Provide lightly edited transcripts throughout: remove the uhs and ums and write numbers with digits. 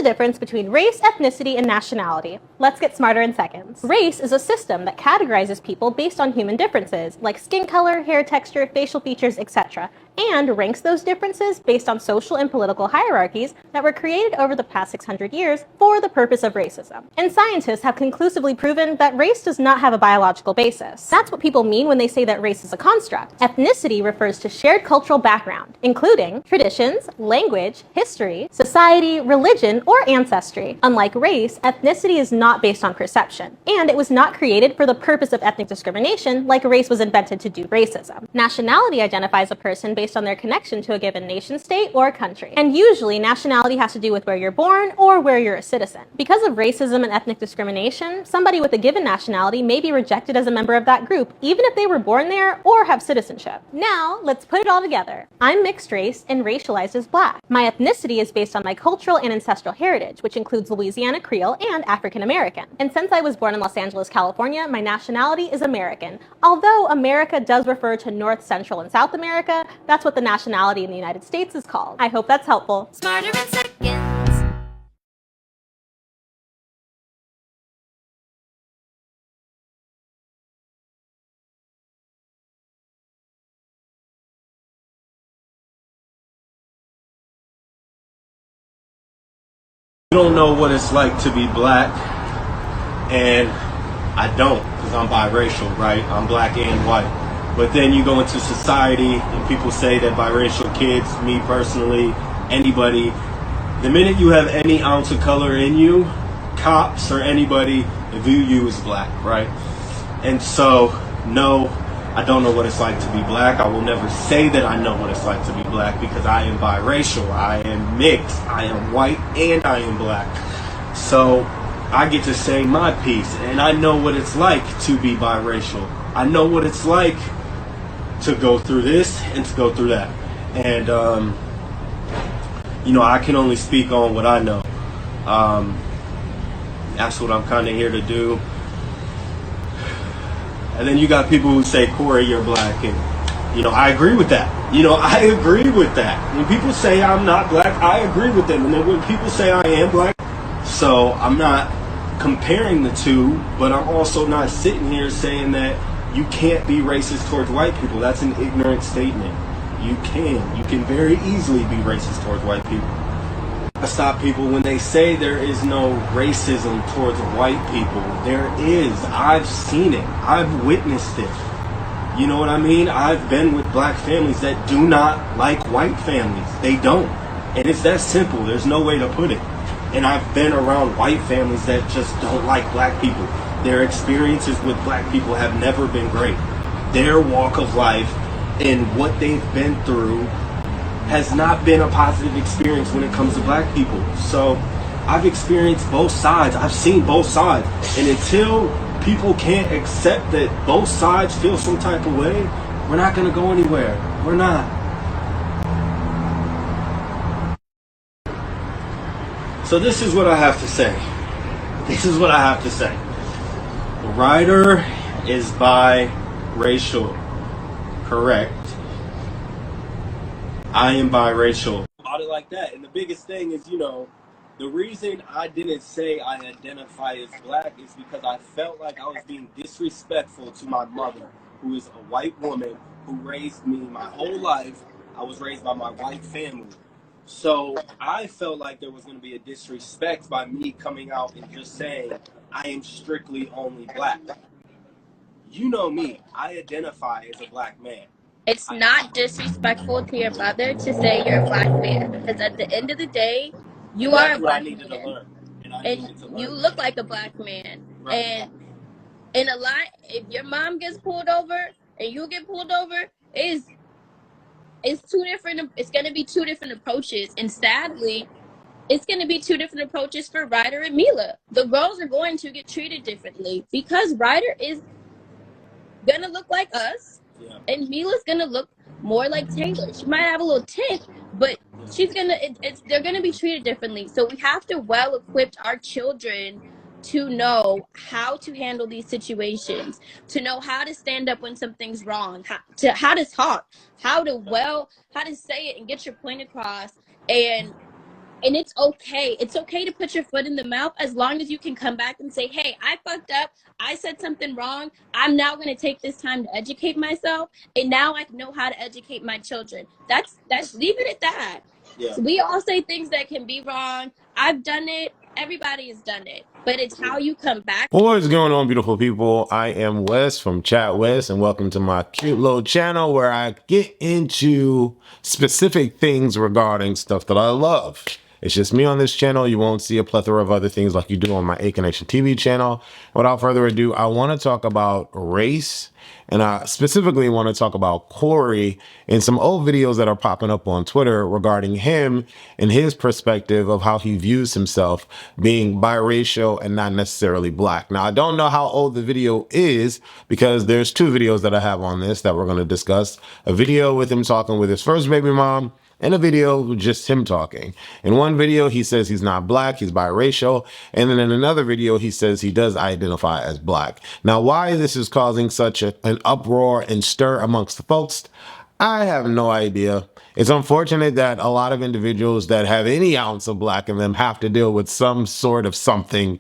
difference between race, ethnicity, and nationality. Let's get smarter in seconds. Race is a system that categorizes people based on human differences, like skin color, hair texture, facial features, etc., and ranks those differences based on social and political hierarchies that were created over the past 600 years for the purpose of racism. And scientists have conclusively proven that race does not have a biological basis. That's what people mean when they say that race is a construct. Ethnicity refers to shared cultural background, including traditions, language, history, society, religion, or ancestry. Unlike race, ethnicity is not based on perception, and it was not created for the purpose of ethnic discrimination like race was invented to do racism. Nationality identifies a person based on their connection to a given nation, state, or country. And usually, nationality has to do with where you're born or where you're a citizen. Because of racism and ethnic discrimination, somebody with a given nationality may be rejected as a member of that group, even if they were born there or have citizenship. Now, let's put it all together. I'm mixed race and racialized as Black. My ethnicity is based on my cultural and ancestral heritage, which includes Louisiana Creole and African American. And since I was born in Los Angeles, California, my nationality is American. Although America does refer to North, Central, and South America, that's what the nationality in the United States is called. I hope that's helpful. Smarter in seconds. You don't know what it's like to be Black, and I don't, because I'm biracial, right? I'm Black and white. But then you go into society and people say that biracial kids, me personally, anybody, the minute you have any ounce of color in you, cops or anybody view you as Black, right? And so, no, I don't know what it's like to be Black. I will never say that I know what it's like to be Black because I am biracial, I am mixed, I am white, and I am Black. So I get to say my piece, and I know what it's like to be biracial. I know what it's like to go through this and to go through that. And, you know, I can only speak on what I know. That's what I'm kind of here to do. And then you got people who say, Cory, you're Black. And, you know, I agree with that. You know, I agree with that. When people say I'm not Black, I agree with them. And then when people say I am Black, so I'm not comparing the two, but I'm also not sitting here saying that you can't be racist towards white people. That's an ignorant statement. You can very easily be racist towards white people. I stop people when they say there is no racism towards white people. There is. I've seen it. I've witnessed it. You know what I mean? I've been with Black families that do not like white families. They don't. And it's that simple. There's no way to put it. And I've been around white families that just don't like Black people. Their experiences with Black people have never been great. Their walk of life and what they've been through has not been a positive experience when it comes to Black people. So I've experienced both sides. I've seen both sides. And until people can't accept that both sides feel some type of way, we're not going to go anywhere. We're not. So this is what I have to say. This is what I have to say. The writer is biracial. Correct. I am biracial. About it like that. And the biggest thing is, you know, the reason I didn't say I identify as Black is because I felt like I was being disrespectful to my mother, who is a white woman who raised me my whole life. I was raised by my white family. So I felt like there was going to be a disrespect by me coming out and just saying I am strictly only Black. You know me, I identify as a Black man. It's not disrespectful to your mother to say you're a Black man, because at the end of the day, you are a Black man. And you look like a Black man. Right. And a lot, if your mom gets pulled over and you get pulled over, it's going to be two different approaches. And sadly, it's going to be two different approaches for Ryder and Mila. The girls are going to get treated differently because Ryder is going to look like us. Yeah. And Mila's going to look more like Taylor. She might have a little tint, but she's going to, they're going to be treated differently. So we have to well equip our children to know how to handle these situations, to know how to stand up when something's wrong, how to talk, how to say it and get your point across, and And it's okay. It's okay to put your foot in the mouth as long as you can come back and say, hey, I fucked up. I said something wrong. I'm now going to take this time to educate myself. And now I know how to educate my children. That's leave it at that. Yeah. So we all say things that can be wrong. I've done it. Everybody has done it. But it's how you come back. What is going on, beautiful people? I am Wes from Chatwes, and welcome to my cute little channel where I get into specific things regarding stuff that I love. It's just me on this channel. You won't see a plethora of other things like you do on my A Connection TV channel. Without further ado, I want to talk about race, and I specifically want to talk about Cory and some old videos that are popping up on Twitter regarding him and his perspective of how he views himself being biracial and not necessarily black. Now, I don't know how old the video is because there's two videos that I have on this that we're going to discuss. A video with him talking with his first baby mom, and a video with just him talking. In one video, he says he's not black, he's biracial. And then in another video, he says he does identify as black. Now, why this is causing such an uproar and stir amongst the folks, I have no idea. It's unfortunate that a lot of individuals that have any ounce of black in them have to deal with some sort of something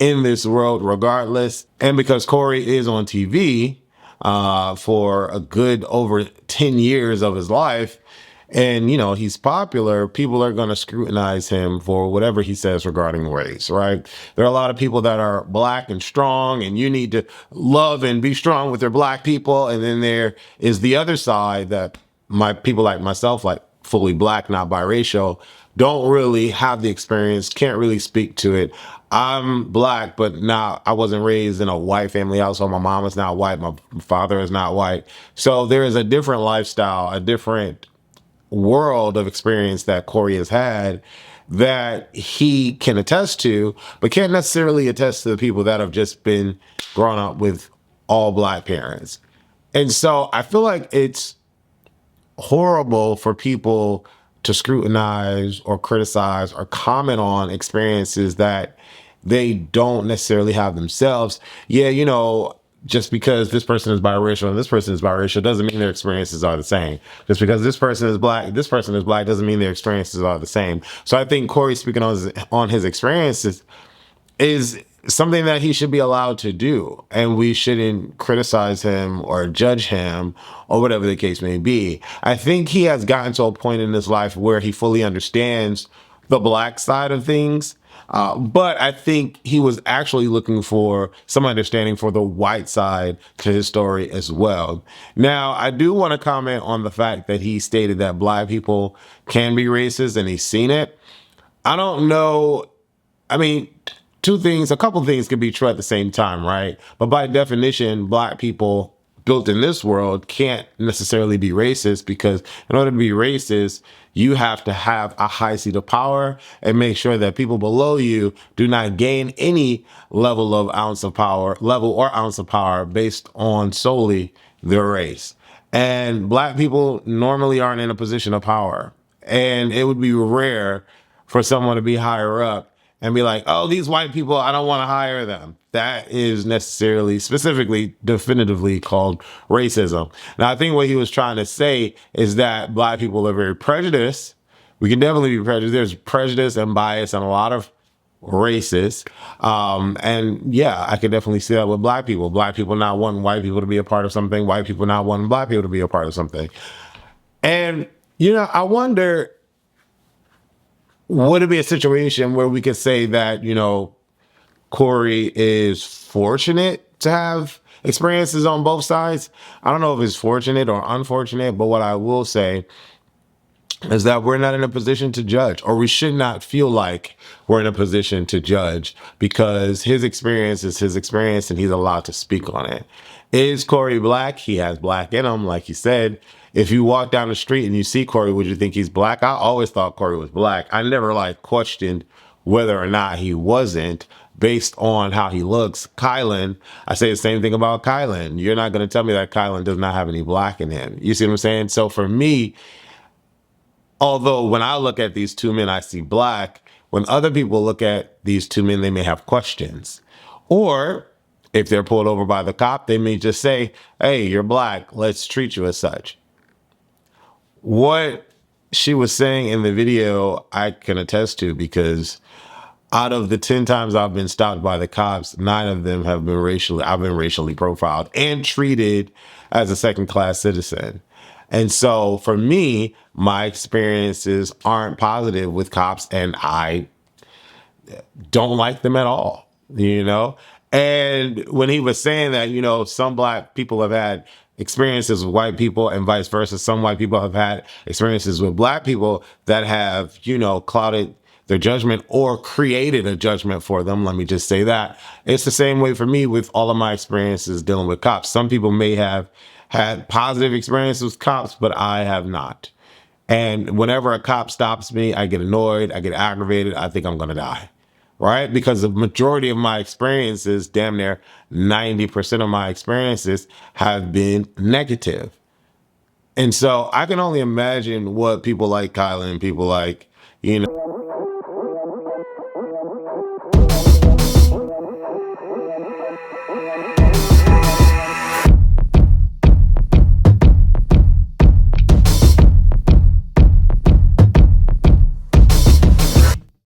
in this world regardless. And because Cory is on TV for a good over 10 years of his life, and, you know, he's popular, people are going to scrutinize him for whatever he says regarding race, right? There are a lot of people that are black and strong, and you need to love and be strong with your black people. And then there is the other side that my people like myself, like fully black, not biracial, don't really have the experience, can't really speak to it. I'm black, but now I wasn't raised in a white family household. My mom is not white. My father is not white. So there is a different lifestyle, a different world of experience that Cory has had that he can attest to, but can't necessarily attest to the people that have just been grown up with all black parents. And so I feel like it's horrible for people to scrutinize or criticize or comment on experiences that they don't necessarily have themselves. Yeah, you know, just because this person is biracial and this person is biracial doesn't mean their experiences are the same. Just because this person is black doesn't mean their experiences are the same. So I think Cory speaking on his experiences is something that he should be allowed to do, and we shouldn't criticize him or judge him or whatever the case may be. I think he has gotten to a point in his life where he fully understands the black side of things. But I think he was actually looking for some understanding for the white side to his story as well. Now, I do want to comment on the fact that he stated that black people can be racist and he's seen it. I don't know. I mean, a couple things can be true at the same time, right? But by definition, black people built in this world can't necessarily be racist, because in order to be racist, you have to have a high seat of power and make sure that people below you do not gain any level or ounce of power based on solely their race. And black people normally aren't in a position of power. And it would be rare for someone to be higher up and be like, oh, these white people, I don't want to hire them. That is necessarily, specifically, definitively called racism. Now, I think what he was trying to say is that black people are very prejudiced. We can definitely be prejudiced. There's prejudice and bias and a lot of races. And yeah, I could definitely see that with black people. Black people not wanting white people to be a part of something. White people not wanting black people to be a part of something. And, you know, I wonder, would it be a situation where we could say that, you know, Cory is fortunate to have experiences on both sides? I don't know if it's fortunate or unfortunate, but what I will say is that we're not in a position to judge, or we should not feel like we're in a position to judge, because his experience is his experience and he's allowed to speak on it. Is Cory black? He has black in him, like he said. If you walk down the street and you see Cory, would you think he's black? I always thought Cory was black. I never questioned whether or not he wasn't based on how he looks. Kylan, I say the same thing about Kylan. You're not going to tell me that Kylan does not have any black in him. You see what I'm saying? So for me, although when I look at these two men, I see black, when other people look at these two men, they may have questions. Or if they're pulled over by the cop, they may just say, hey, you're black, let's treat you as such. What she was saying in the video, I can attest to, because out of the 10 times I've been stopped by the cops, 9 of them have been I've been racially profiled and treated as a second class citizen. And so for me, my experiences aren't positive with cops, and I don't like them at all, you know? And when he was saying that, you know, some black people have had experiences with white people and vice versa, some white people have had experiences with black people that have, you know, clouded their judgment or created a judgment for them. Let me just say that. It's the same way for me with all of my experiences dealing with cops. Some people may have had positive experiences with cops, but I have not. And whenever a cop stops me, I get annoyed, I get aggravated, I think I'm going to die. Right? Because the majority of my experiences, damn near 90% of my experiences, have been negative. And so I can only imagine what people like Kyla and people like, you know,